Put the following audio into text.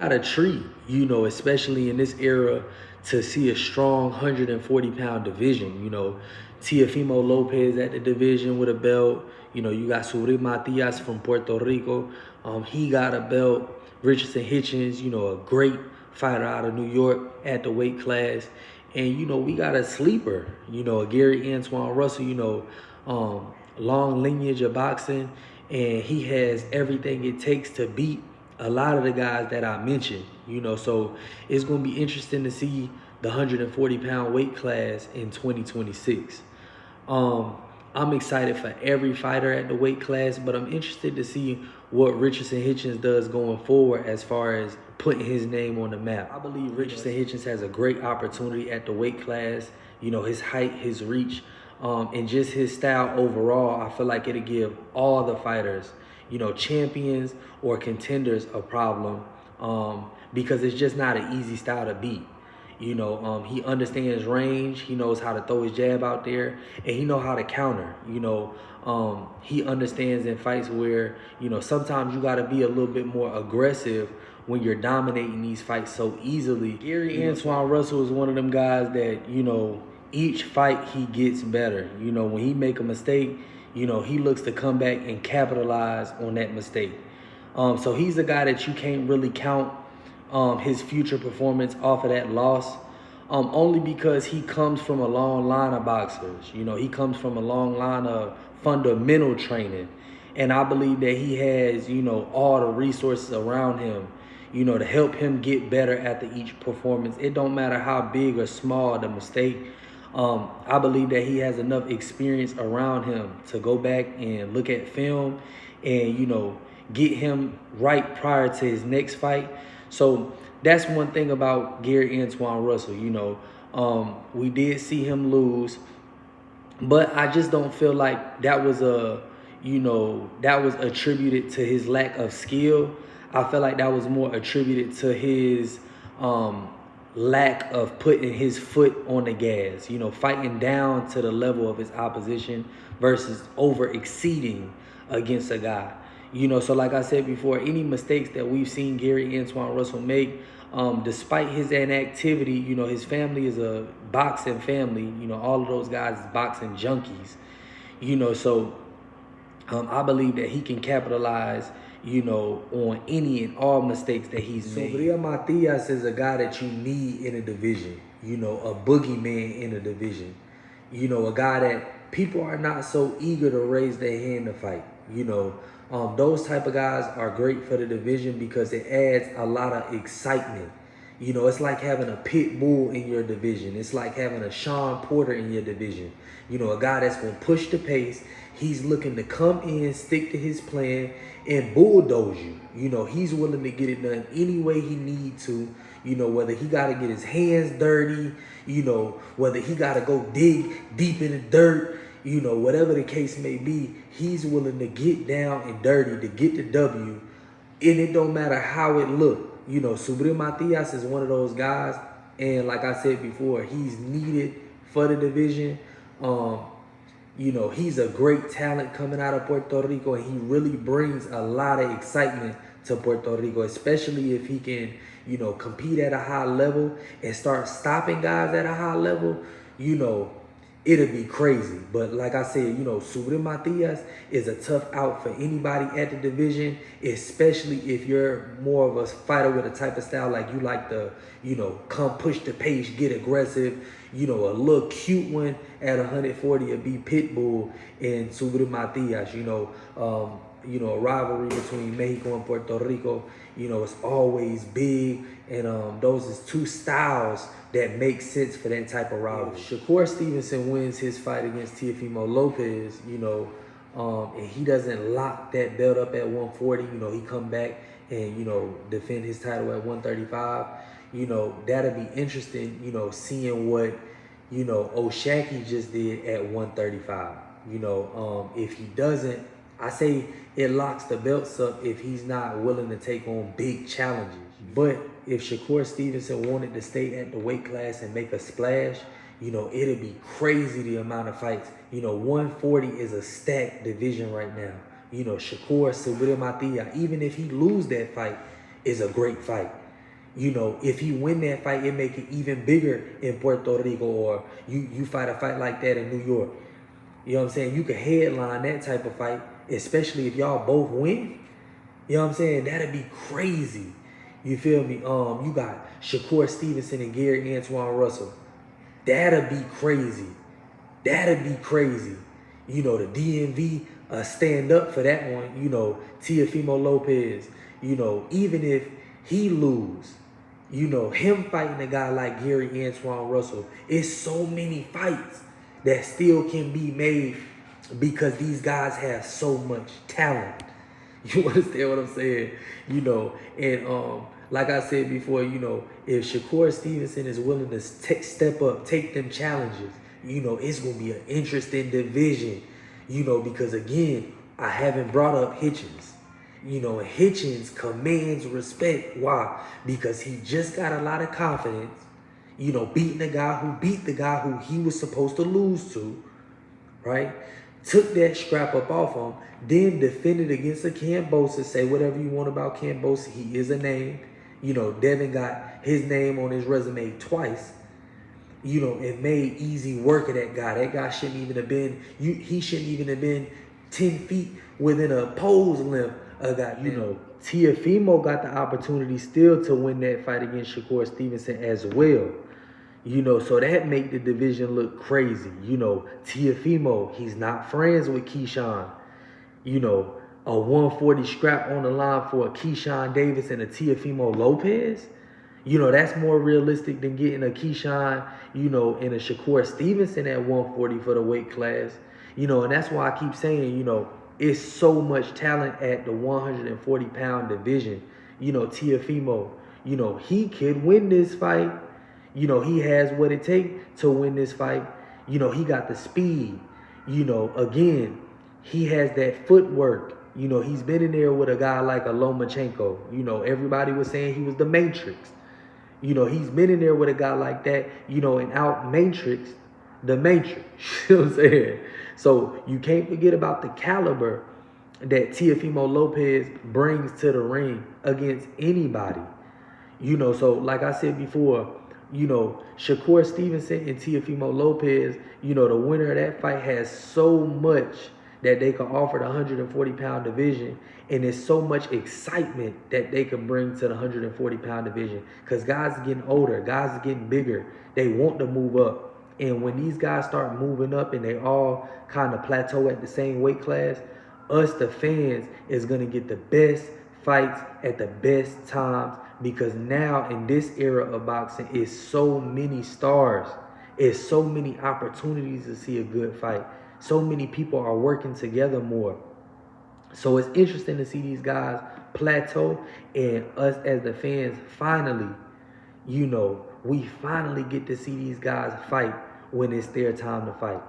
Not a treat, you know, especially in this era, to see a strong 140-pound division. You know, Teofimo Lopez at the division with a belt. You know, you got Subriel Mathias from Puerto Rico. He got a belt. Richardson Hitchins, you know, a great fighter out of New York at the weight class. And, you know, we got a sleeper, you know, a Gary Antoine Russell, you know, long lineage of boxing. And he has everything it takes to beat a lot of the guys that I mentioned, you know. So it's going to be interesting to see the 140-pound weight class in 2026. I'm excited for every fighter at the weight class, but I'm interested to see what Richardson Hitchins does going forward as far as putting his name on the map. I believe Richardson Hitchins has a great opportunity at the weight class. You know, his height, his reach, and just his style overall. I feel like it'll give all the fighters, you know, champions or contenders a problem, because it's just not an easy style to beat. You know, he understands range. He knows how to throw his jab out there, and he know how to counter. You know, he understands in fights where, you know, sometimes you got to be a little bit more aggressive when you're dominating these fights so easily. Gary Antoine Russell is one of them guys that, you know, each fight he gets better. You know, when he make a mistake, you know, he looks to come back and capitalize on that mistake. So he's a guy that you can't really count his future performance off of that loss, only because he comes from a long line of boxers. You know, he comes from a long line of fundamental training. And I believe that he has, you know, all the resources around him, you know, to help him get better after each performance. It don't matter how big or small the mistake. I believe that he has enough experience around him to go back and look at film and, you know, get him right prior to his next fight. So that's one thing about Gary Antoine Russell. You know, we did see him lose, but I just don't feel like that was that was attributed to his lack of skill. I feel like that was more attributed to his lack of putting his foot on the gas, you know, fighting down to the level of his opposition versus over exceeding against a guy. You know, so like I said before, any mistakes that we've seen Gary Antoine Russell make, despite his inactivity, you know, his family is a boxing family. You know, all of those guys is boxing junkies. You know, so I believe that he can capitalize, you know, on any and all mistakes that he's made. Subriel Mathias is a guy that you need in a division. You know, a boogeyman in a division. You know, a guy that people are not so eager to raise their hand to fight. You know, those type of guys are great for the division because it adds a lot of excitement. You know, it's like having a pit bull in your division. It's like having a Sean Porter in your division. You know, a guy that's going to push the pace. He's looking to come in, stick to his plan, and bulldoze you. You know, he's willing to get it done any way he needs to. You know, whether he got to get his hands dirty, you know, whether he got to go dig deep in the dirt, you know, whatever the case may be, he's willing to get down and dirty to get the W. And it don't matter how it look. You know, Subriel Mathias is one of those guys. And like I said before, he's needed for the division. You know, he's a great talent coming out of Puerto Rico, and he really brings a lot of excitement to Puerto Rico, especially if he can, you know, compete at a high level and start stopping guys at a high level. You know, it'll be crazy. But like I said, you know, Subriel Mathias is a tough out for anybody at the division, especially if you're more of a fighter with a type of style like you like to, you know, come push the pace, get aggressive. You know, a little cute one at 140 would be Pitbull and Subriel Mathias. You know, a rivalry between Mexico and Puerto Rico. You know, it's always big, and those is two styles that make sense for that type of rivalry. Shakur Stevenson wins his fight against Teofimo Lopez, you know, and he doesn't lock that belt up at 140. You know, he come back and, you know, defend his title at 135. You know, that'll be interesting, you know, seeing what, you know, O'Shaki just did at 135. You know, if he doesn't, I say it locks the belts up if he's not willing to take on big challenges. But if Shakur Stevenson wanted to stay at the weight class and make a splash, you know, it'd be crazy the amount of fights. You know, 140 is a stacked division right now. You know, Shakur, Subriel Mathias, even if he lose that fight, is a great fight. You know, if he win that fight, it make it even bigger in Puerto Rico, or you fight a fight like that in New York. You know what I'm saying? You could headline that type of fight, especially if y'all both win. You know what I'm saying? That'd be crazy. You feel me? You got Shakur Stevenson and Gary Antoine Russell. That'd be crazy. That'd be crazy. You know, the DMV stand up for that one. You know, Teofimo Lopez. You know, even if he lose, you know, him fighting a guy like Gary Antoine Russell, it's so many fights that still can be made because these guys have so much talent. You understand what I'm saying? You know, and like I said before, you know, if Shakur Stevenson is willing to step up, take them challenges, you know, it's going to be an interesting division, you know, because again, I haven't brought up Hitchins. You know, Hitchins commands respect. Why? Because he just got a lot of confidence, you know, beating the guy who beat the guy who he was supposed to lose to, right? Took that scrap up off him, then defended against a Cambosa. Say whatever you want about Cambosa, he is a name. You know, Devin got his name on his resume twice. You know, it made easy work of that guy. That guy shouldn't even have been, he shouldn't even have been 10 feet within a pole's length of that. You know, Teofimo got the opportunity still to win that fight against Shakur Stevenson as well. You know, so that make the division look crazy. You know, Teofimo, he's not friends with Keyshawn. You know, a 140 scrap on the line for a Keyshawn Davis and a Teofimo Lopez. You know, that's more realistic than getting a Keyshawn, you know, and a Shakur Stevenson at 140 for the weight class. You know, and that's why I keep saying, you know, it's so much talent at the 140-pound division. You know, Teofimo, you know, he could win this fight. You know, he has what it takes to win this fight. You know, he got the speed. You know, again, he has that footwork. You know, he's been in there with a guy like a Lomachenko. You know, everybody was saying he was the Matrix. You know, he's been in there with a guy like that, you know, and out Matrix the Matrix. You know what I'm saying? So you can't forget about the caliber that Teofimo Lopez brings to the ring against anybody. You know, so like I said before, you know, Shakur Stevenson and Teofimo Lopez, you know, the winner of that fight has so much that they can offer the 140-pound division, and there's so much excitement that they can bring to the 140-pound division because guys are getting older, guys are getting bigger. They want to move up. And when these guys start moving up and they all kind of plateau at the same weight class, us, the fans, is going to get the best fights at the best times because now in this era of boxing, it's so many stars. It's so many opportunities to see a good fight. So many people are working together more. So it's interesting to see these guys plateau and us as the fans finally, you know, we finally get to see these guys fight when it's their time to fight.